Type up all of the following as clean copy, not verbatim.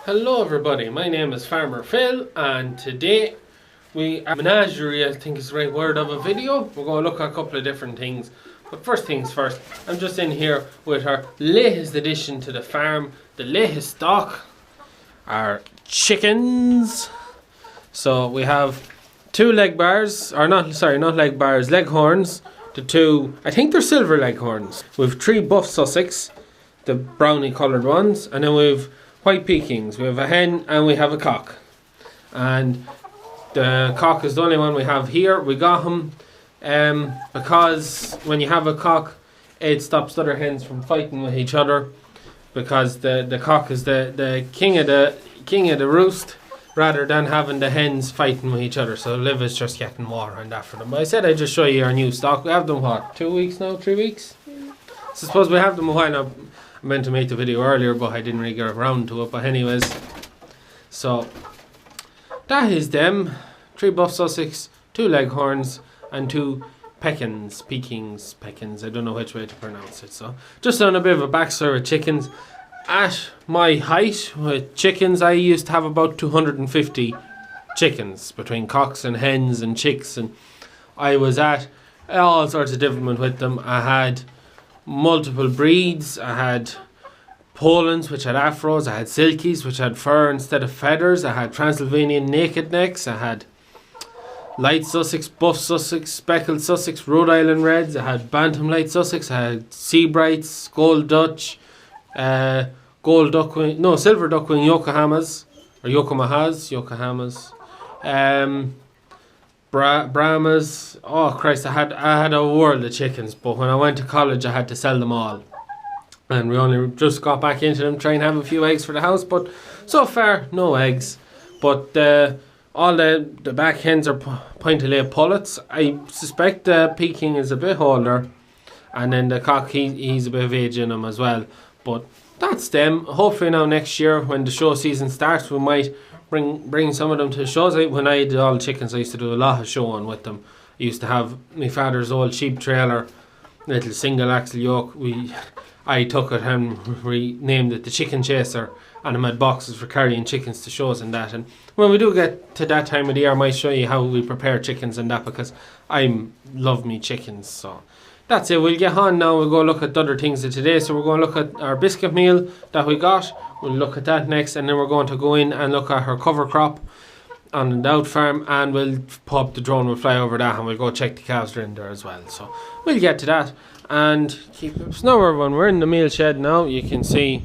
Hello everybody, my name is Farmer Phil and today we have a menagerie, I think is the right word, of a video. We're going to look at a couple of different things. But first things first, I'm just in here with our latest addition to the farm, the latest stock, our chickens. So we have two leg bars, or not leg bars, leghorns. The two, I think they're silver leghorns. We've three buff Sussex, the brownie coloured ones, and then we've white Pekings. We have a hen and we have a cock, and the cock is the only one we have here. We got him because when you have a cock, it stops other hens from fighting with each other, because the cock is the king of the roost, rather than having the hens fighting with each other. So Liv is just getting water and that for them. But I said I'd just show you our new stock. We have them, what, 2 weeks now, 3 weeks? So I suppose we have them a while now. I meant to make the video earlier, but I didn't really get around to it. But anyways, so that is them. 3 buff Sussex, 2 leghorns, and 2 Pekins. I don't know which way to pronounce it. So just on a bit of a backstory with chickens. At my height with chickens, I used to have about 250 chickens between cocks and hens and chicks, and I was at all sorts of different with them. I had multiple breeds. I had Polands, which had afros. I had Silkies, which had fur instead of feathers. I had Transylvanian naked necks. I had light Sussex, buff Sussex, speckled Sussex, Rhode Island Reds. I had Bantam light Sussex. I had Seabrights, Gold Dutch, Gold Duckwing, no, Silver Duckwing Yokohamas, or Yokohamas, Brahmas. Oh Christ, I had a world of chickens, but when I went to college I had to sell them all, and we only just got back into them, trying to have a few eggs for the house, but so far no eggs. But all the back hens are point of lay pullets. I suspect the Peking is a bit older, and then the cock, he's a bit of age in him as well. But that's them. Hopefully now next year when the show season starts, we might bring some of them to the shows. When I did all the chickens, I used to do a lot of showing with them. I used to have my father's old sheep trailer, little single axle yoke. I took it and renamed it the Chicken Chaser, and I had boxes for carrying chickens to shows and that. And when we do get to that time of the year, I might show you how we prepare chickens and that, because I love me chickens. So that's it. We'll get on now. We'll go look at the other things of today. So we're going to look at our biscuit meal that we got. We'll look at that next, and then we're going to go in and look at her cover crop on the Dowd farm, and we'll pop the drone, we'll fly over that, and we'll go check the calves are in there as well. So we'll get to that and keep it. So now everyone, we're in the meal shed now. You can see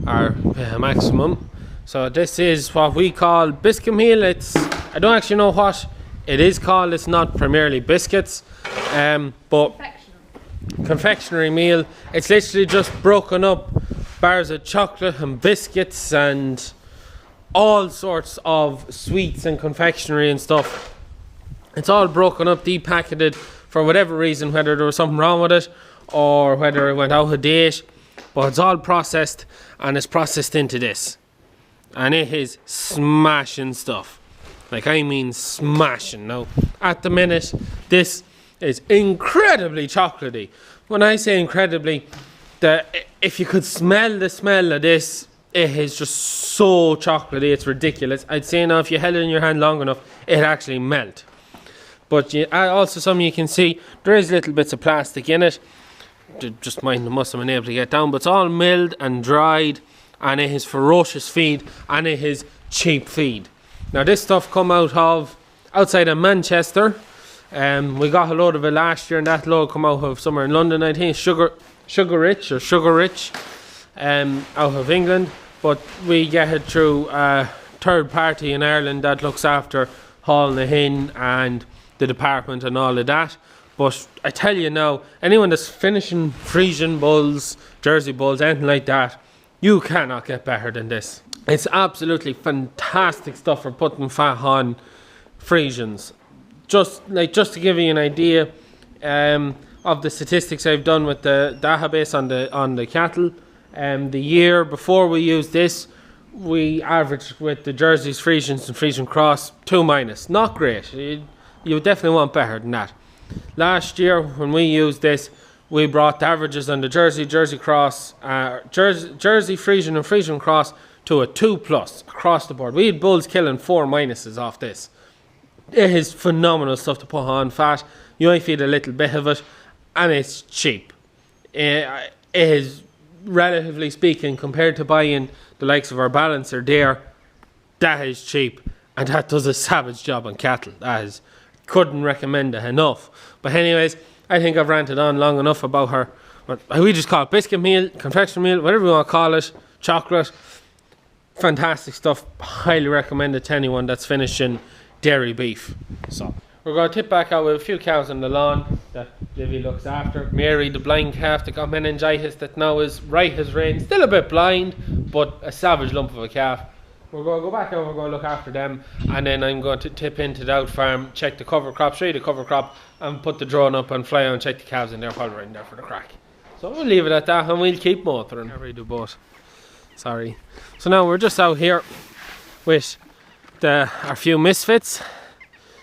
our maximum. So this is what we call biscuit meal. I don't actually know what it is called. It's not primarily biscuits, but confectionery meal. It's literally just broken up bars of chocolate and biscuits and all sorts of sweets and confectionery and stuff. It's all broken up, depacketed for whatever reason, whether there was something wrong with it or whether it went out of date, but it's all processed, and it's processed into this, and it is smashing stuff. Like, I mean smashing. Now at the minute this is incredibly chocolatey. When I say incredibly, if you could smell the smell of this, it is just so chocolatey, it's ridiculous. I'd say now if you held it in your hand long enough, it'd actually melt. But also something you can see, there is little bits of plastic in it. Just mind, must have been able to get down, but it's all milled and dried, and it is ferocious feed, and it is cheap feed. Now this stuff come outside of Manchester. We got a load of it last year, and that load come out of somewhere in London, I think, Sugar Rich, out of England. But we get it through a third party in Ireland that looks after hauling it in, and the department and all of that. But I tell you now, anyone that's finishing Frisian bulls, Jersey bulls, anything like that, you cannot get better than this. It's absolutely fantastic stuff for putting fat on Frisians. Just to give you an idea of the statistics I've done with the database on the cattle, the year before we used this, we averaged with the Jerseys, Frisians and Frisian Cross 2-. Not great. You definitely want better than that. Last year when we used this, we brought the averages on the Jersey Cross, Jersey Frisian and Frisian Cross to a 2+ across the board. We had bulls killing 4 minuses off this. It is phenomenal stuff to put on fat. You only feed a little bit of it, and it's cheap. It is, relatively speaking, compared to buying the likes of our balancer there, that is cheap, and that does a savage job on cattle. That is, couldn't recommend it enough. But anyways, I think I've ranted on long enough about her. We just call it biscuit meal, confection meal, whatever you want to call it, chocolate. Fantastic stuff. Highly recommend it to anyone that's finishing dairy beef. So we're going to tip back out with a few cows on the lawn that Livy looks after. Mary, the blind calf that got meningitis, that now is right as rain, still a bit blind, but a savage lump of a calf. We're going to go back and we're going to look after them, and then I'm going to tip into the out farm, check the cover crop, show you the cover crop, and put the drone up and fly out and check the calves in there while we're in there for the crack. So we'll leave it at that, and we'll keep motoring. I really do both. Sorry. So now we're just out here with our few misfits.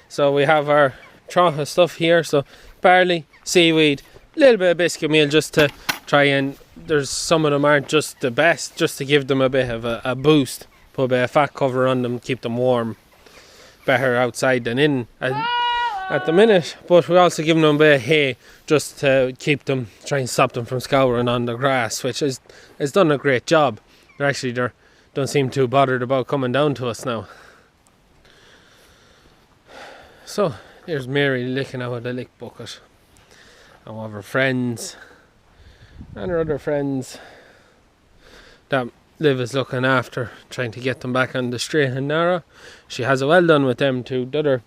So we have our trough of stuff here, so barley, seaweed, a little bit of biscuit meal just to try, and there's some of them aren't just the best, just to give them a bit of a boost. Put a bit of fat cover on them, keep them warm. Better outside than in at the minute, but we also give them a bit of hay just to keep them, try and stop them from scouring on the grass, which has done a great job. They don't seem too bothered about coming down to us now. So here's Mary licking out of the lick bucket, and one of her friends and her other friends that Liv is looking after, trying to get them back on the straight and narrow. She has it well done with them too. The other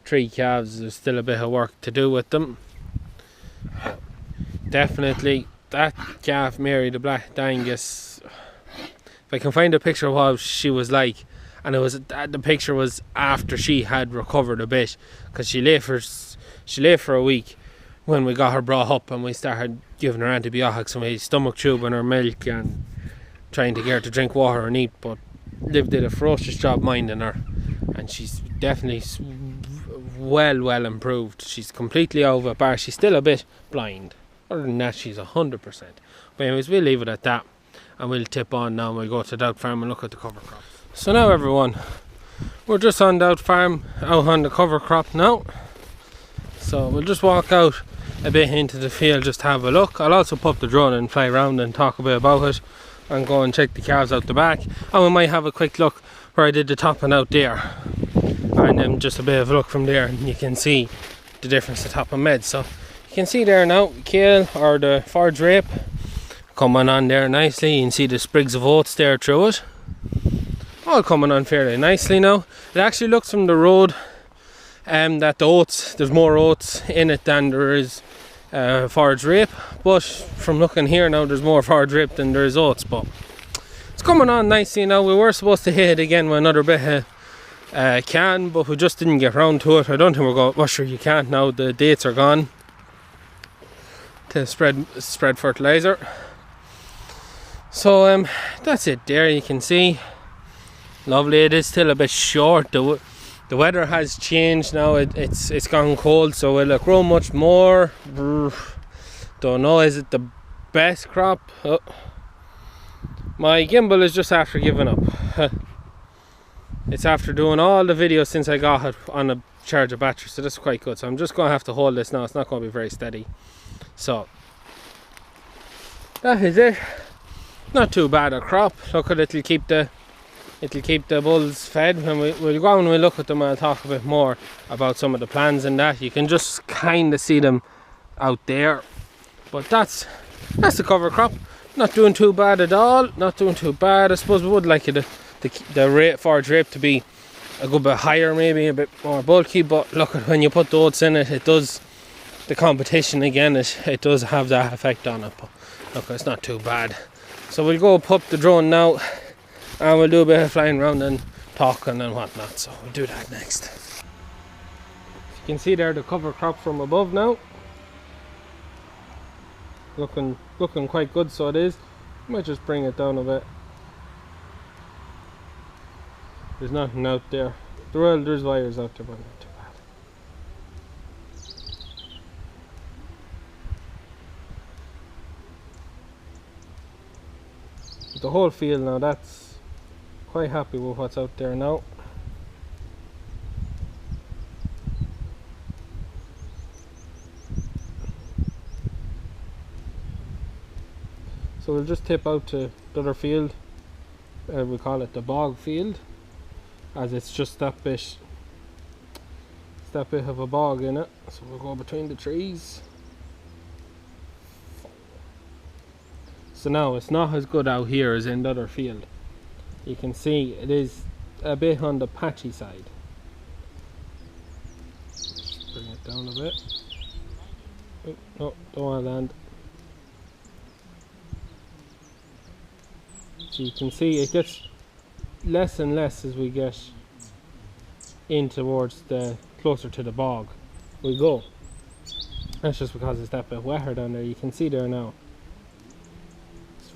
3 calves, there's still a bit of work to do with them. Definitely that calf, Mary, the black Angus, if I can find a picture of what she was like, and the picture was after she had recovered a bit, because she lay for a week when we got her brought up, and we started giving her antibiotics and we stomach tubing her milk and trying to get her to drink water and eat. But Liv did a ferocious job minding her, and she's definitely well improved. She's completely over, bar she's still a bit blind. Other than that, she's 100%. But anyways, we'll leave it at that, and we'll tip on now and we'll go to the out farm and look at the cover crops. So now everyone, we're just on the out farm, out on the cover crop now. So we'll just walk out a bit into the field, just have a look. I'll also pop the drone and fly around and talk a bit about it, and go and check the calves out the back, and we might have a quick look where I did the topping out there, and then just a bit of a look from there, and you can see the difference to top and med. So you can see there now, kale or the forage rape coming on there nicely. You can see the sprigs of oats there through it, all coming on fairly nicely now. It actually looks from the road that the oats, there's more oats in it than there is forage rape, but from looking here now, there's more forage rape than there is oats. But it's coming on nicely now. We were supposed to hit it again with another bit of can, but we just didn't get round to it. I don't think we're going, well, sure you can't now, the dates are gone to spread fertilizer. So that's it there. You can see, lovely. It is still a bit short. The weather has changed now. It's gone cold, so will it grow much more? Don't know. Is it the best crop? Oh. My gimbal is just after giving up. It's after doing all the videos since I got it on a charger battery, so that's quite good. So I'm just going to have to hold this now. It's not going to be very steady. So that is it. Not too bad a crop. Look at it. It'll keep the bulls fed. When we'll go and we'll look at them, I'll talk a bit more about some of the plans and that. You can just kind of see them out there. But that's the cover crop. Not doing too bad at all. Not doing too bad. I suppose we would like the forage rape to be a good bit higher, maybe a bit more bulky. But look, at when you put the oats in it, it does, the competition again, it does have that effect on it. But look, it's not too bad. So we'll go pop the drone now, and we'll do a bit of flying around and talking and whatnot. So we'll do that next. You can see there the cover crop from above now. Looking quite good, so it is. Might just bring it down a bit. There's nothing out there. There's wires out there, but not too bad. But the whole field now, that's quite happy with what's out there now. So we'll just tip out to the other field. We call it the bog field, as it's just that bit of a bog in it. So we'll go between the trees. So now it's not as good out here as in the other field. You can see it is a bit on the patchy side. Just bring it down a bit. Oh, no, don't want to land. So you can see it gets less and less as we get in towards the closer to the bog we go. That's just because it's that bit wetter down there. You can see there now. It's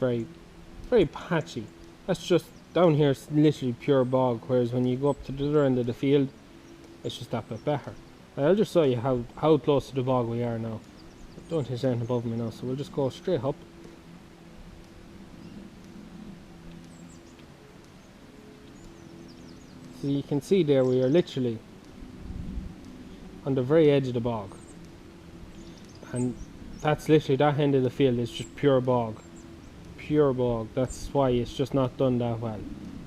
very patchy. That's just down here. It's literally pure bog. Whereas when you go up to the other end of the field, it's just that bit better. I'll just show you how close to the bog we are now. I don't think there's anything above me now, so we'll just go straight up. So you can see there we are literally on the very edge of the bog, and that's literally that end of the field is just pure bog. That's why it's just not done that well.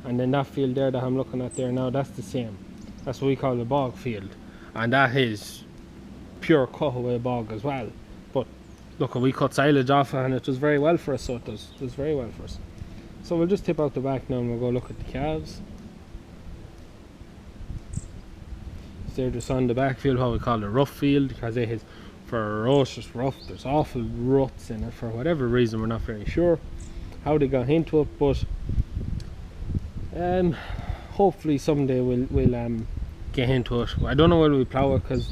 And then that field there that I'm looking at there now, that's the same. That's what we call the bog field, and that is pure cutaway bog as well. But look, we cut silage off and it does very well for us, so it does very well for us. So we'll just tip out the back now and we'll go look at the calves. They're just on the backfield, what we call the rough field, because it is ferocious rough. There's awful ruts in it for whatever reason. We're not very sure how they got into it, but hopefully someday we'll get into it. I don't know whether we plough it, because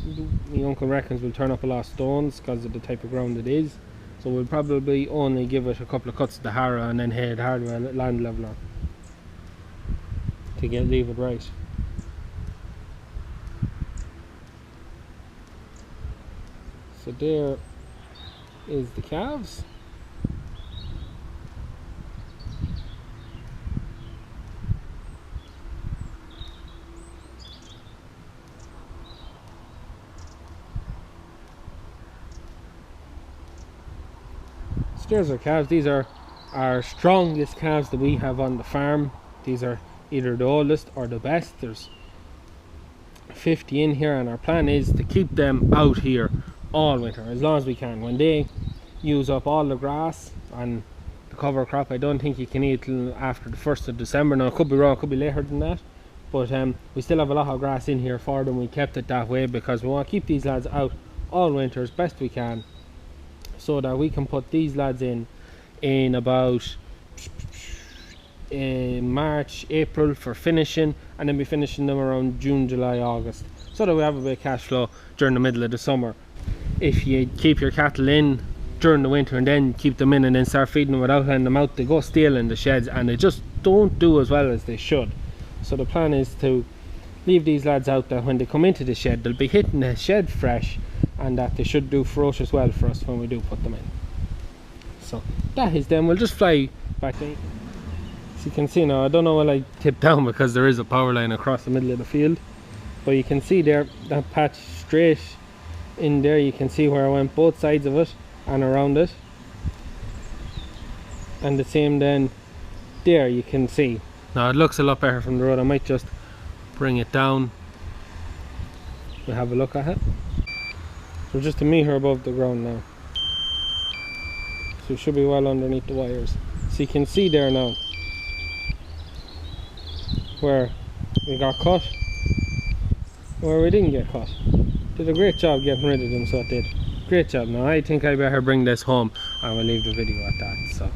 my uncle reckons we'll turn up a lot of stones because of the type of ground it is. So we'll probably only give it a couple of cuts of the harrow and then head hard with a land leveler to leave it right. So there is the calves. So there's our calves. These are our strongest calves that we have on the farm. These are either the oldest or the best. There's 50 in here, and our plan is to keep them out here all winter as long as we can. When they use up all the grass and the cover crop, I don't think you can eat till after the 1st of December. Now, I could be wrong, it could be later than that, but we still have a lot of grass in here for them. We kept it that way because we want to keep these lads out all winter as best we can, so that we can put these lads in about March, April for finishing, and then be finishing them around June, July, August, so that we have a bit of cash flow during the middle of the summer. If you keep your cattle in during the winter and then keep them in and then start feeding them without letting them out, they go stale in the sheds and they just don't do as well as they should. So the plan is to leave these lads out, that when they come into the shed they'll be hitting the shed fresh, and that they should do ferocious well for us when we do put them in. So that is them. We'll just fly back in. As you can see now, I don't know, will I tip down because there is a power line across the middle of the field, but you can see there that patch straight in there. You can see where I went both sides of it and around it, and the same then there. You can see now it looks a lot better from the road. I might just bring it down. We'll have a look at it. So just a metre above the ground now, so it should be well underneath the wires. So you can see there now where we got cut, where we didn't get cut. Did a great job getting rid of them, so it did. Great job. Now I think I better bring this home and we'll leave the video at that. So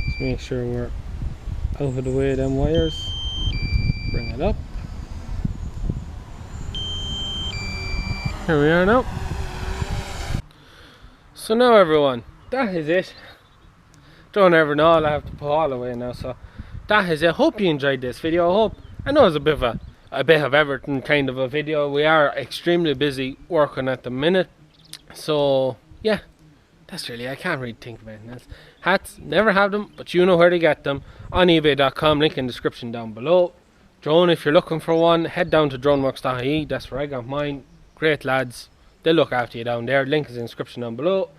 just make sure we're out of the way of them wires. Bring it up. Here we are now. So now everyone, that is it. Don't ever know, I'll have to put all away now. So that is it. Hope you enjoyed this video. I know it's a bit of everything kind of a video. We are extremely busy working at the minute, so yeah, That's really, I can't really think of anything else. Hats, never have them, but you know where to get them. On ebay.com, link in the description down below. Drone, if you're looking for one, head down to droneworks.ie. That's where I got mine. Great lads. They'll look after you down there. Link is in the description down below.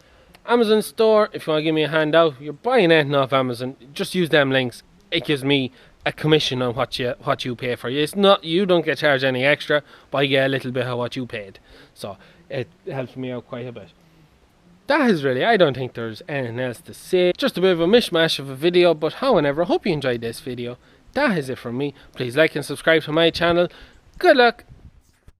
Amazon store, if you want to give me a hand out, you're buying anything off Amazon, just use them links. It gives me a commission on what you pay for. It's not, you don't get charged any extra, but I get a little bit of what you paid. So it helps me out quite a bit. That is really, I don't think there's anything else to say. Just a bit of a mishmash of a video, but however, I hope you enjoyed this video. That is it from me. Please like and subscribe to my channel. Good luck.